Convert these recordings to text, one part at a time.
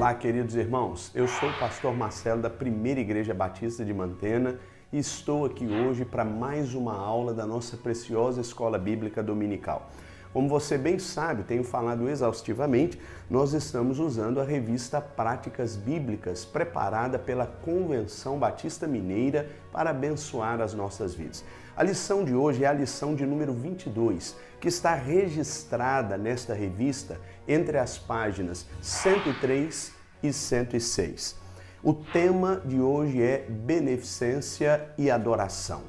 Olá, queridos irmãos. Eu sou o pastor Marcelo da Primeira Igreja Batista de Mantena e estou aqui hoje para mais uma aula da nossa preciosa Escola Bíblica Dominical. Como você bem sabe, tenho falado exaustivamente, nós estamos usando a revista Práticas Bíblicas, preparada pela Convenção Batista Mineira para abençoar as nossas vidas. A lição de hoje é a lição de número 22, que está registrada nesta revista entre as páginas 103 e 106. O tema de hoje é beneficência e adoração.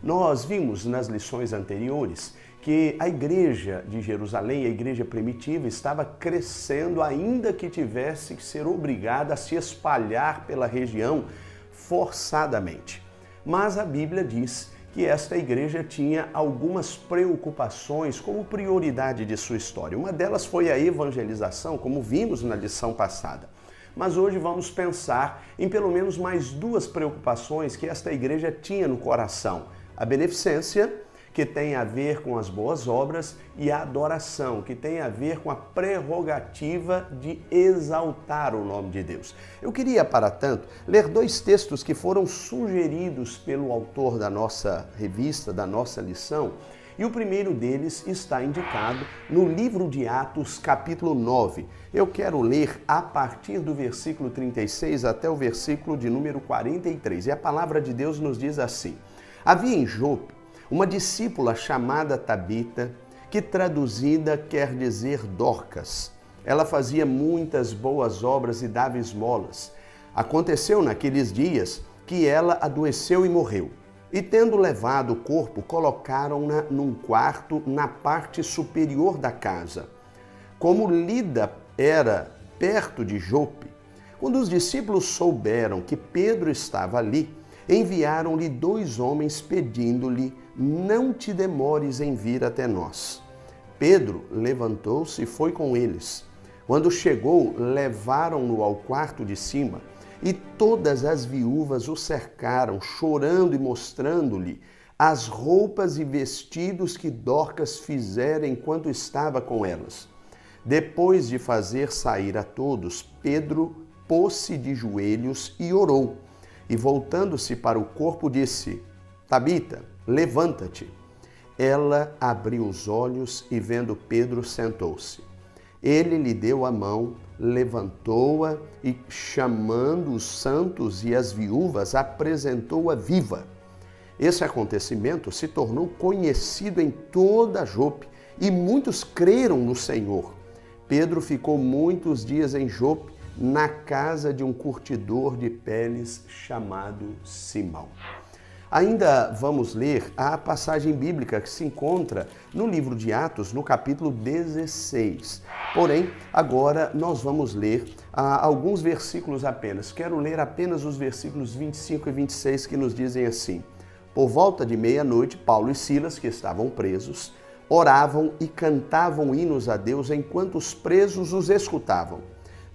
Nós vimos nas lições anteriores que a igreja de Jerusalém, a igreja primitiva, estava crescendo, ainda que tivesse que ser obrigada a se espalhar pela região forçadamente. Mas a Bíblia diz que esta igreja tinha algumas preocupações como prioridade de sua história. Uma delas foi a evangelização, como vimos na lição passada. Mas hoje vamos pensar em pelo menos mais duas preocupações que esta igreja tinha no coração: a beneficência, que tem a ver com as boas obras, e a adoração, que tem a ver com a prerrogativa de exaltar o nome de Deus. Eu queria, para tanto, ler dois textos que foram sugeridos pelo autor da nossa revista, da nossa lição, e o primeiro deles está indicado no livro de Atos, capítulo 9. Eu quero ler a partir do versículo 36 até o versículo de número 43. E a palavra de Deus nos diz assim: havia em Jope uma discípula chamada Tabita, que traduzida quer dizer Dorcas. Ela fazia muitas boas obras e dava esmolas. Aconteceu naqueles dias que ela adoeceu e morreu. E tendo levado o corpo, colocaram-na num quarto na parte superior da casa. Como Lida era perto de Jope, quando os discípulos souberam que Pedro estava ali, enviaram-lhe 2 homens pedindo-lhe: não te demores em vir até nós. Pedro levantou-se e foi com eles. Quando chegou, levaram-no ao quarto de cima, e todas as viúvas o cercaram, chorando e mostrando-lhe as roupas e vestidos que Dorcas fizera enquanto estava com elas. Depois de fazer sair a todos, Pedro pôs-se de joelhos e orou. E voltando-se para o corpo, disse: Tabita, levanta-te. Ela abriu os olhos e, vendo Pedro, sentou-se. Ele lhe deu a mão, levantou-a e, chamando os santos e as viúvas, apresentou-a viva. Esse acontecimento se tornou conhecido em toda Jope e muitos creram no Senhor. Pedro ficou muitos dias em Jope, na casa de um curtidor de peles chamado Simão. Ainda vamos ler a passagem bíblica que se encontra no livro de Atos, no capítulo 16. Porém, agora nós vamos ler alguns versículos apenas. Quero ler apenas os versículos 25 e 26 que nos dizem assim: por volta de meia-noite, Paulo e Silas, que estavam presos, oravam e cantavam hinos a Deus enquanto os presos os escutavam.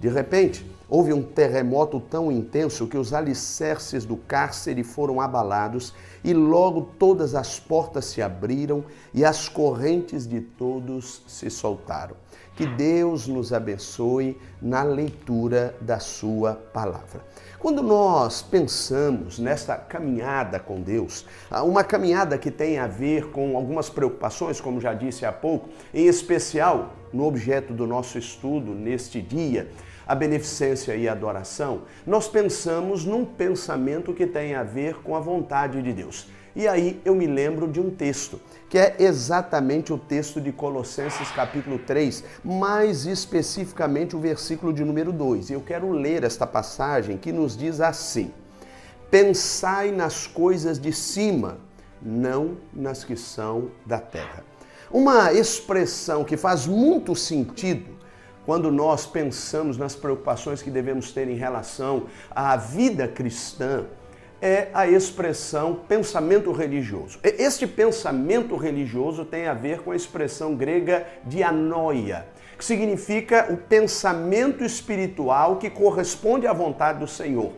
De repente, houve um terremoto tão intenso que os alicerces do cárcere foram abalados e logo todas as portas se abriram e as correntes de todos se soltaram. Que Deus nos abençoe na leitura da sua palavra. Quando nós pensamos nesta caminhada com Deus, uma caminhada que tem a ver com algumas preocupações, como já disse há pouco, em especial no objeto do nosso estudo neste dia, a beneficência e a adoração, nós pensamos num pensamento que tem a ver com a vontade de Deus. E aí eu me lembro de um texto, que é exatamente o texto de Colossenses capítulo 3, mais especificamente o versículo de número 2. E eu quero ler esta passagem que nos diz assim: pensai nas coisas de cima, não nas que são da terra. Uma expressão que faz muito sentido quando nós pensamos nas preocupações que devemos ter em relação à vida cristã, é a expressão pensamento religioso. Este pensamento religioso tem a ver com a expressão grega dianoia, que significa o pensamento espiritual que corresponde à vontade do Senhor.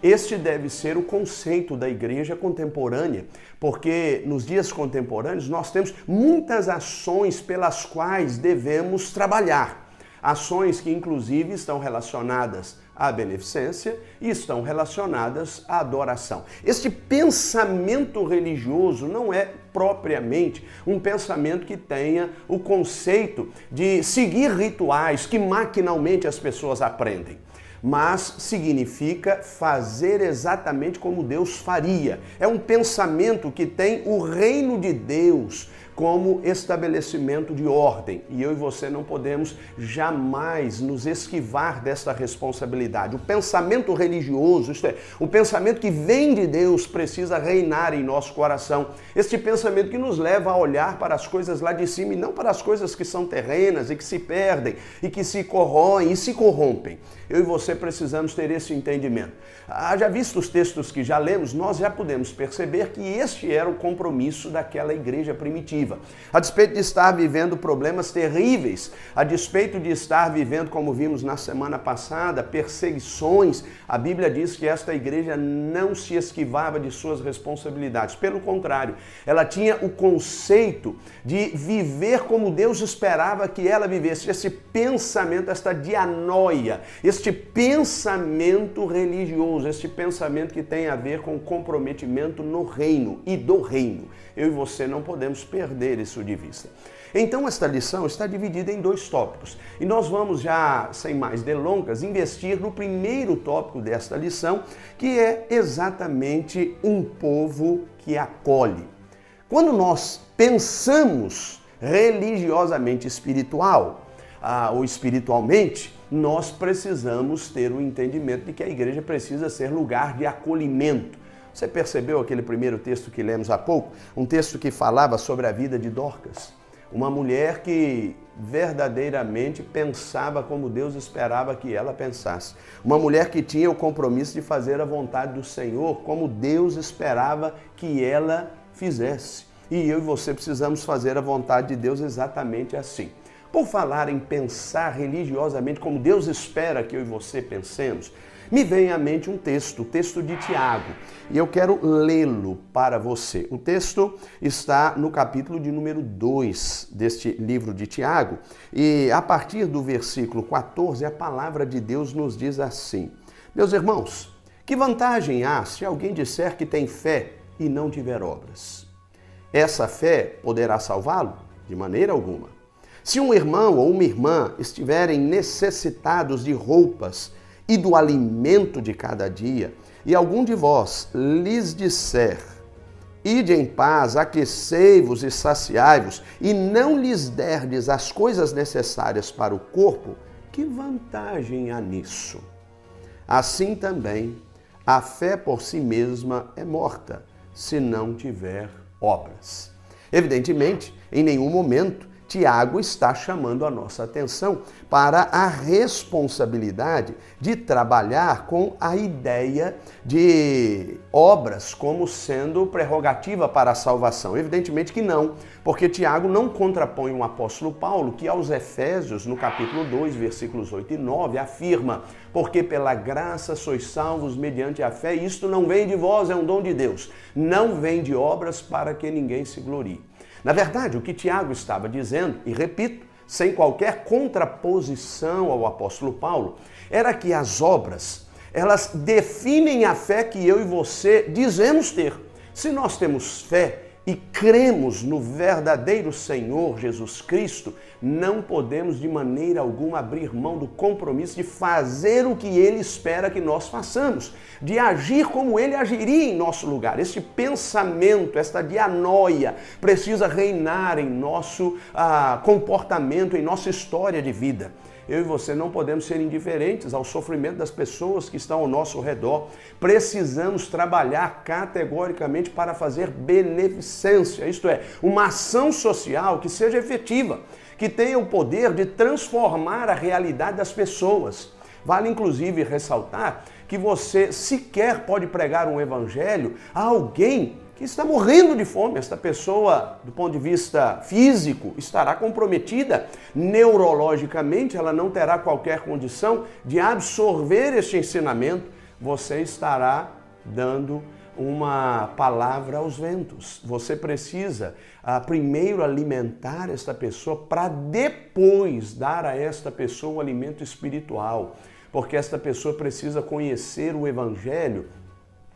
Este deve ser o conceito da igreja contemporânea, porque nos dias contemporâneos nós temos muitas ações pelas quais devemos trabalhar. Ações que inclusive estão relacionadas à beneficência e estão relacionadas à adoração. Este pensamento religioso não é propriamente um pensamento que tenha o conceito de seguir rituais que maquinalmente as pessoas aprendem, mas significa fazer exatamente como Deus faria. É um pensamento que tem o reino de Deus como estabelecimento de ordem. E eu e você não podemos jamais nos esquivar desta responsabilidade. O pensamento religioso, isto é, o pensamento que vem de Deus, precisa reinar em nosso coração. Este pensamento que nos leva a olhar para as coisas lá de cima e não para as coisas que são terrenas e que se perdem e que se corroem e se corrompem. Eu e você precisamos ter esse entendimento. Já visto os textos que já lemos, nós já podemos perceber que este era o compromisso daquela igreja primitiva. A despeito de estar vivendo problemas terríveis, a despeito de estar vivendo, como vimos na semana passada, perseguições, a Bíblia diz que esta igreja não se esquivava de suas responsabilidades. Pelo contrário, ela tinha o conceito de viver como Deus esperava que ela vivesse. Esse pensamento, esta dianoia, este pensamento religioso, este pensamento que tem a ver com comprometimento no reino e do reino. Eu e você não podemos perder isso de vista. Então esta lição está dividida em 2 tópicos e nós vamos já, sem mais delongas, investir no primeiro tópico desta lição, que é exatamente um povo que acolhe. Quando nós pensamos religiosamente espiritual ou espiritualmente, nós precisamos ter o entendimento de que a igreja precisa ser lugar de acolhimento. Você percebeu aquele primeiro texto que lemos há pouco? Um texto que falava sobre a vida de Dorcas. Uma mulher que verdadeiramente pensava como Deus esperava que ela pensasse. Uma mulher que tinha o compromisso de fazer a vontade do Senhor como Deus esperava que ela fizesse. E eu e você precisamos fazer a vontade de Deus exatamente assim. Por falar em pensar religiosamente como Deus espera que eu e você pensemos, me vem à mente um texto, o texto de Tiago, e eu quero lê-lo para você. O texto está no capítulo de número 2 deste livro de Tiago, e a partir do versículo 14, a palavra de Deus nos diz assim: Meus irmãos, que vantagem há se alguém disser que tem fé e não tiver obras? Essa fé poderá salvá-lo? De maneira alguma. Se um irmão ou uma irmã estiverem necessitados de roupas e do alimento de cada dia, e algum de vós lhes disser, ide em paz, aquecei-vos e saciai-vos, e não lhes derdes as coisas necessárias para o corpo, que vantagem há nisso? Assim também, a fé por si mesma é morta, se não tiver obras. Evidentemente, em nenhum momento, Tiago está chamando a nossa atenção para a responsabilidade de trabalhar com a ideia de obras como sendo prerrogativa para a salvação. Evidentemente que não, porque Tiago não contrapõe o apóstolo Paulo, que aos Efésios, no capítulo 2, versículos 8 e 9, afirma: porque pela graça sois salvos mediante a fé, e isto não vem de vós, é um dom de Deus. Não vem de obras para que ninguém se glorie. Na verdade, o que Tiago estava dizendo, e repito, sem qualquer contraposição ao apóstolo Paulo, era que as obras, elas definem a fé que eu e você dizemos ter. Se nós temos fé e cremos no verdadeiro Senhor Jesus Cristo, não podemos de maneira alguma abrir mão do compromisso de fazer o que Ele espera que nós façamos, de agir como Ele agiria em nosso lugar. Este pensamento, esta dianoia precisa reinar em nosso comportamento, em nossa história de vida. Eu e você não podemos ser indiferentes ao sofrimento das pessoas que estão ao nosso redor. Precisamos trabalhar categoricamente para fazer beneficência, isto é, uma ação social que seja efetiva, que tenha o poder de transformar a realidade das pessoas. Vale inclusive ressaltar que você sequer pode pregar um evangelho a alguém que está morrendo de fome. Esta pessoa, do ponto de vista físico, estará comprometida neurologicamente, ela não terá qualquer condição de absorver este ensinamento. Você estará dando uma palavra aos ventos. Você precisa primeiro alimentar esta pessoa para depois dar a esta pessoa um alimento espiritual, porque esta pessoa precisa conhecer o Evangelho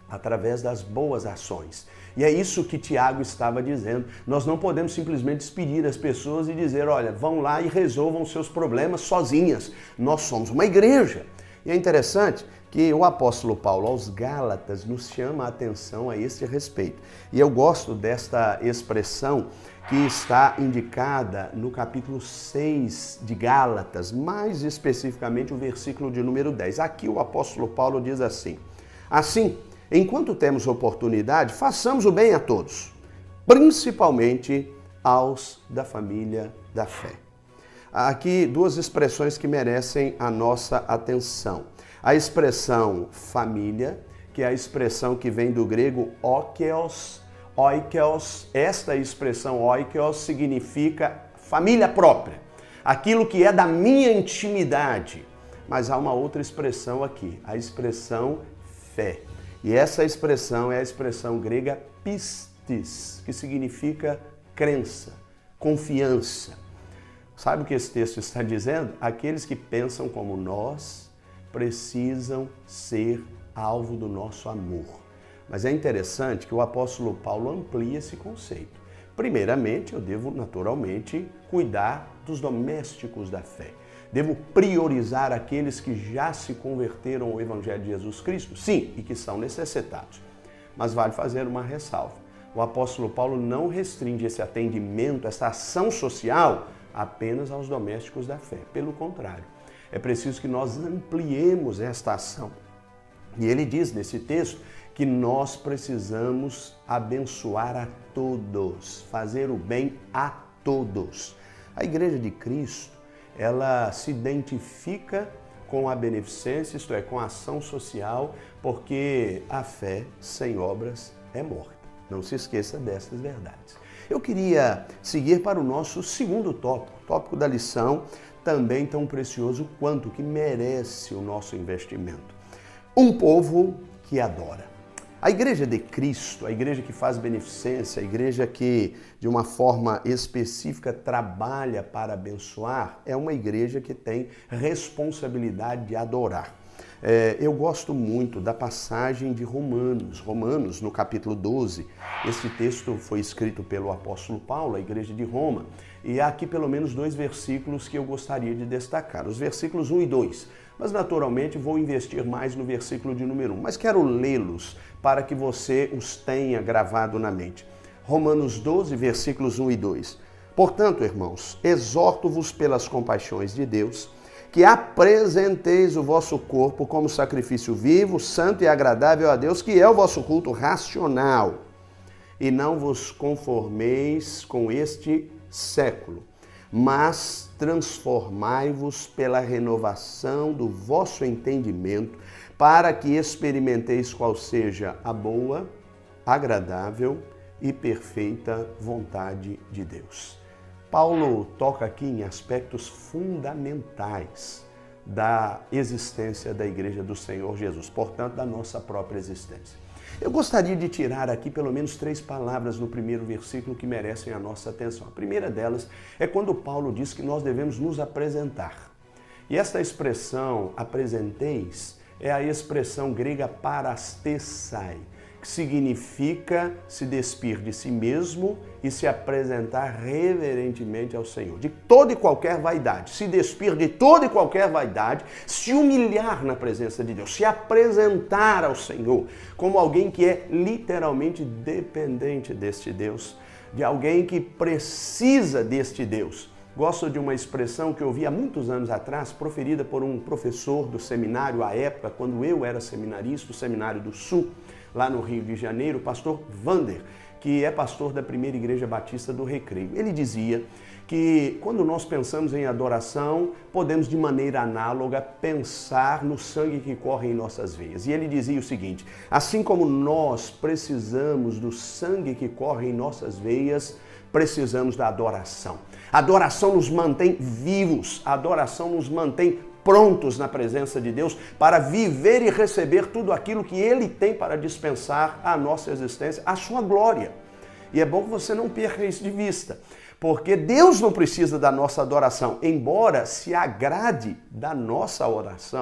através das boas ações. E é isso que Tiago estava dizendo. Nós não podemos simplesmente despedir as pessoas e dizer, olha, vão lá e resolvam seus problemas sozinhas. Nós somos uma igreja. E é interessante que o apóstolo Paulo aos Gálatas nos chama a atenção a esse respeito. E eu gosto desta expressão que está indicada no capítulo 6 de Gálatas, mais especificamente o versículo de número 10. Aqui o apóstolo Paulo diz assim: assim, enquanto temos oportunidade, façamos o bem a todos, principalmente aos da família da fé. Aqui duas expressões que merecem a nossa atenção. A expressão família, que é a expressão que vem do grego oikos. Esta expressão oikos significa família própria, aquilo que é da minha intimidade. Mas há uma outra expressão aqui, a expressão fé. E essa expressão é a expressão grega pistis, que significa crença, confiança. Sabe o que esse texto está dizendo? Aqueles que pensam como nós precisam ser alvo do nosso amor. Mas é interessante que o apóstolo Paulo amplia esse conceito. Primeiramente, eu devo naturalmente cuidar dos domésticos da fé. Devo priorizar aqueles que já se converteram ao Evangelho de Jesus Cristo? Sim, e que são necessitados. Mas vale fazer uma ressalva. O apóstolo Paulo não restringe esse atendimento, essa ação social apenas aos domésticos da fé. Pelo contrário, é preciso que nós ampliemos esta ação. E ele diz nesse texto que nós precisamos abençoar a todos, fazer o bem a todos. A Igreja de Cristo, ela se identifica com a beneficência, isto é, com a ação social, porque a fé sem obras é morta. Não se esqueça dessas verdades. Eu queria seguir para o nosso segundo tópico da lição, também tão precioso quanto que merece o nosso investimento. Um povo que adora. A Igreja de Cristo, a igreja que faz beneficência, a igreja que de uma forma específica trabalha para abençoar, é uma igreja que tem responsabilidade de adorar. Eu gosto muito da passagem de Romanos no capítulo 12. Esse texto foi escrito pelo apóstolo Paulo, à igreja de Roma, e há aqui pelo menos 2 versículos que eu gostaria de destacar, os versículos 1 e 2. Mas naturalmente vou investir mais no versículo de número 1, mas quero lê-los para que você os tenha gravado na mente. Romanos 12, versículos 1 e 2. Portanto, irmãos, exorto-vos pelas compaixões de Deus, que apresenteis o vosso corpo como sacrifício vivo, santo e agradável a Deus, que é o vosso culto racional. E não vos conformeis com este século, mas transformai-vos pela renovação do vosso entendimento, para que experimenteis qual seja a boa, agradável e perfeita vontade de Deus. Paulo toca aqui em aspectos fundamentais da existência da Igreja do Senhor Jesus, portanto, da nossa própria existência. Eu gostaria de tirar aqui pelo menos 3 palavras no primeiro versículo que merecem a nossa atenção. A primeira delas é quando Paulo diz que nós devemos nos apresentar. E esta expressão, apresenteis, é a expressão grega parastesai, que significa se despir de si mesmo e se apresentar reverentemente ao Senhor. De toda e qualquer vaidade, se despir de toda e qualquer vaidade, se humilhar na presença de Deus, se apresentar ao Senhor como alguém que é literalmente dependente deste Deus, de alguém que precisa deste Deus. Gosto de uma expressão que eu ouvi há muitos anos atrás, proferida por um professor do seminário à época, quando eu era seminarista, do Seminário do Sul, lá no Rio de Janeiro, o pastor Vander, que é pastor da Primeira Igreja Batista do Recreio. Ele dizia que quando nós pensamos em adoração, podemos de maneira análoga pensar no sangue que corre em nossas veias. E ele dizia o seguinte: assim como nós precisamos do sangue que corre em nossas veias, precisamos da adoração. A adoração nos mantém vivos, a adoração nos mantém prontos na presença de Deus para viver e receber tudo aquilo que Ele tem para dispensar à nossa existência, à sua glória. E é bom que você não perca isso de vista, porque Deus não precisa da nossa adoração, embora se agrade da nossa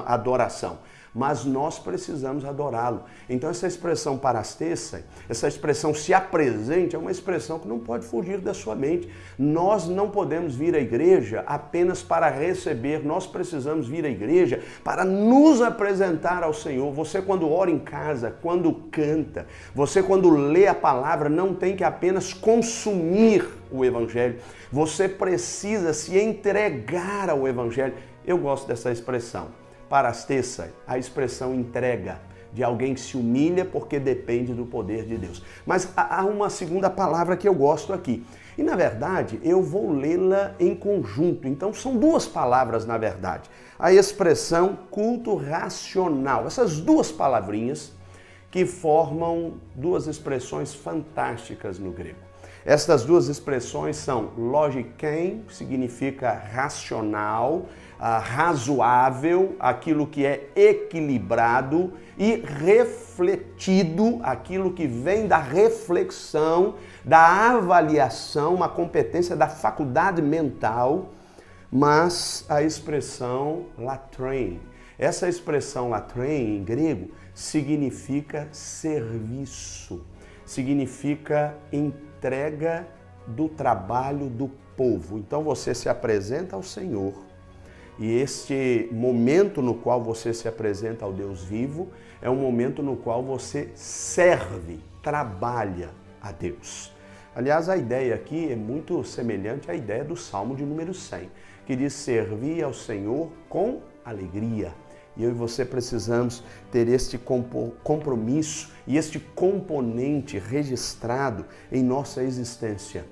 adoração, mas nós precisamos adorá-lo. Então essa expressão parastesai, essa expressão se apresente, é uma expressão que não pode fugir da sua mente. Nós não podemos vir à igreja apenas para receber, nós precisamos vir à igreja para nos apresentar ao Senhor. Você quando ora em casa, quando canta, você quando lê a palavra, não tem que apenas consumir o Evangelho, você precisa se entregar ao Evangelho. Eu gosto dessa expressão. Parastesai, a expressão entrega, de alguém que se humilha porque depende do poder de Deus. Mas há uma segunda palavra que eu gosto aqui. E na verdade, eu vou lê-la em conjunto. Então são duas palavras na verdade. A expressão culto racional. Essas duas palavrinhas que formam duas expressões fantásticas no grego. Estas duas expressões são logikein, que significa racional, razoável, aquilo que é equilibrado, e refletido, aquilo que vem da reflexão, da avaliação, uma competência da faculdade mental, mas a expressão latrein. Essa expressão latrein, em grego, significa serviço, significa entrega do trabalho do povo. Então você se apresenta ao Senhor e este momento no qual você se apresenta ao Deus vivo é um momento no qual você serve, trabalha a Deus. Aliás, a ideia aqui é muito semelhante à ideia do Salmo de número 100, que diz servir ao Senhor com alegria. E eu e você precisamos ter este compromisso e este componente registrado em nossa existência,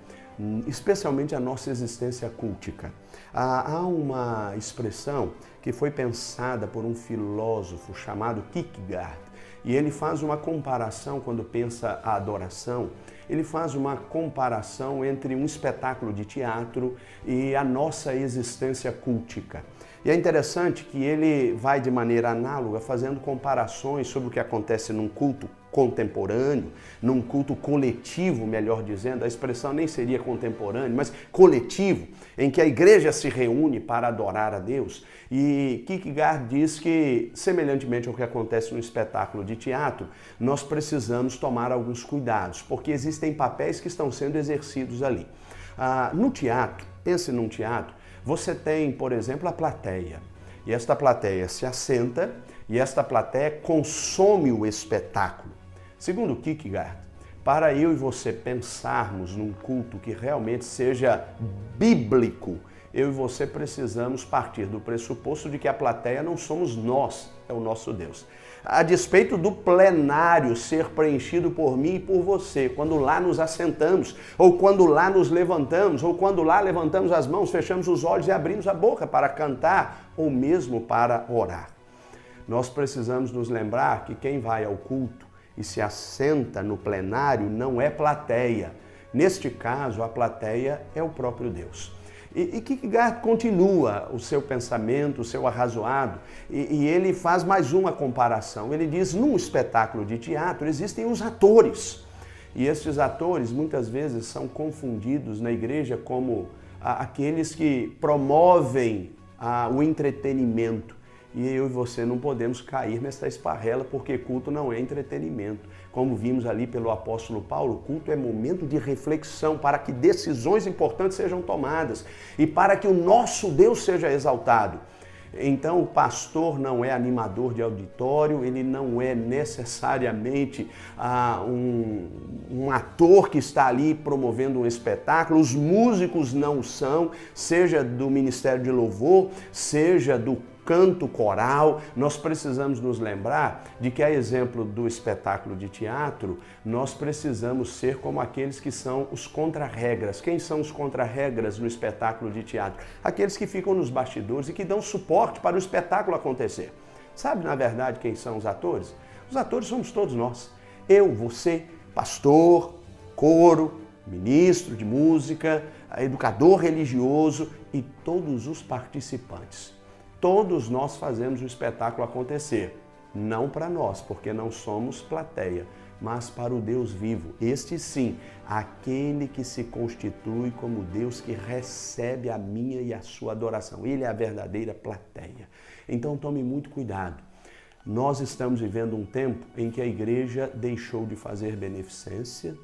especialmente a nossa existência cultica. Há uma expressão que foi pensada por um filósofo chamado Kierkegaard, e ele faz uma comparação quando pensa a adoração, ele faz uma comparação entre um espetáculo de teatro e a nossa existência cultica. E é interessante que ele vai de maneira análoga fazendo comparações sobre o que acontece num culto contemporâneo, num culto coletivo, melhor dizendo, a expressão nem seria contemporâneo, mas coletivo, em que a igreja se reúne para adorar a Deus. E Kierkegaard diz que, semelhantemente ao que acontece no espetáculo de teatro, nós precisamos tomar alguns cuidados, porque existem papéis que estão sendo exercidos ali. No teatro, pense num teatro, você tem, por exemplo, a plateia. E esta plateia se assenta e esta plateia consome o espetáculo. Segundo Kierkegaard, para eu e você pensarmos num culto que realmente seja bíblico, eu e você precisamos partir do pressuposto de que a plateia não somos nós, é o nosso Deus. A despeito do plenário ser preenchido por mim e por você, quando lá nos assentamos, ou quando lá nos levantamos, ou quando lá levantamos as mãos, fechamos os olhos e abrimos a boca para cantar, ou mesmo para orar. Nós precisamos nos lembrar que quem vai ao culto e se assenta no plenário não é plateia. Neste caso, a plateia é o próprio Deus. E Kierkegaard continua o seu pensamento, o seu arrazoado, e ele faz mais uma comparação. Ele diz, num espetáculo de teatro existem os atores. E esses atores muitas vezes são confundidos na igreja como aqueles que promovem o entretenimento. E eu e você não podemos cair nessa esparrela, porque culto não é entretenimento. Como vimos ali pelo apóstolo Paulo, culto é momento de reflexão para que decisões importantes sejam tomadas e para que o nosso Deus seja exaltado. Então o pastor não é animador de auditório, ele não é necessariamente um ator que está ali promovendo um espetáculo, os músicos não são, seja do ministério de louvor, seja do canto coral. Nós precisamos nos lembrar de que, a exemplo do espetáculo de teatro, nós precisamos ser como aqueles que são os contra-regras. Quem são os contra-regras no espetáculo de teatro? Aqueles que ficam nos bastidores e que dão suporte para o espetáculo acontecer. Sabe, na verdade, quem são os atores? Os atores somos todos nós. Eu, você, pastor, coro, ministro de música, educador religioso e todos os participantes. Todos nós fazemos o espetáculo acontecer. Não para nós, porque não somos plateia, mas para o Deus vivo. Este sim, aquele que se constitui como Deus que recebe a minha e a sua adoração. Ele é a verdadeira plateia. Então tome muito cuidado. Nós estamos vivendo um tempo em que a igreja deixou de fazer beneficência,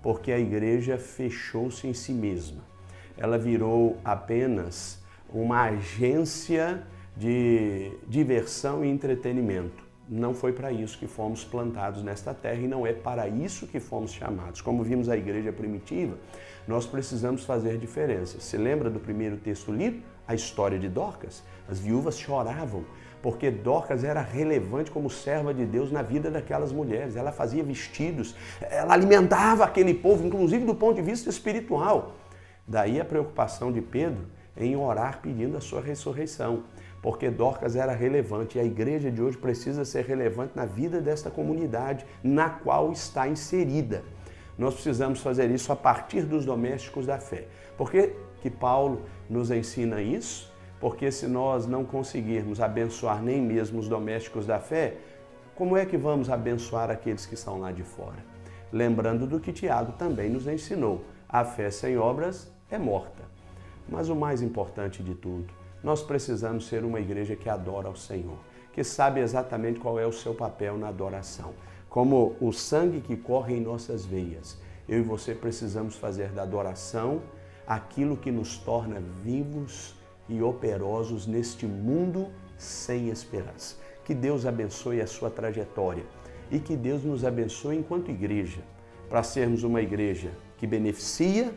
porque a igreja fechou-se em si mesma. Ela virou apenas uma agência de diversão e entretenimento. Não foi para isso que fomos plantados nesta terra e não é para isso que fomos chamados. Como vimos a igreja primitiva, nós precisamos fazer diferença. Se lembra do primeiro texto lido? A história de Dorcas. As viúvas choravam, porque Dorcas era relevante como serva de Deus na vida daquelas mulheres. Ela fazia vestidos, ela alimentava aquele povo, inclusive do ponto de vista espiritual. Daí a preocupação de Pedro em orar pedindo a sua ressurreição, porque Dorcas era relevante e a igreja de hoje precisa ser relevante na vida desta comunidade na qual está inserida. Nós precisamos fazer isso a partir dos domésticos da fé. Por que Paulo nos ensina isso? Porque se nós não conseguirmos abençoar nem mesmo os domésticos da fé, como é que vamos abençoar aqueles que estão lá de fora? Lembrando do que Tiago também nos ensinou, a fé sem obras é morta. Mas o mais importante de tudo, nós precisamos ser uma igreja que adora ao Senhor, que sabe exatamente qual é o seu papel na adoração. Como o sangue que corre em nossas veias, eu e você precisamos fazer da adoração aquilo que nos torna vivos e operosos neste mundo sem esperança. Que Deus abençoe a sua trajetória e que Deus nos abençoe enquanto igreja, para sermos uma igreja que beneficia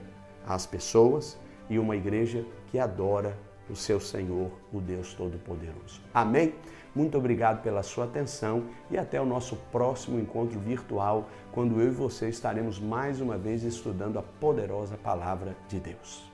as pessoas e uma igreja que adora o seu Senhor, o Deus Todo-Poderoso. Amém? Muito obrigado pela sua atenção e até o nosso próximo encontro virtual, quando eu e você estaremos mais uma vez estudando a poderosa Palavra de Deus.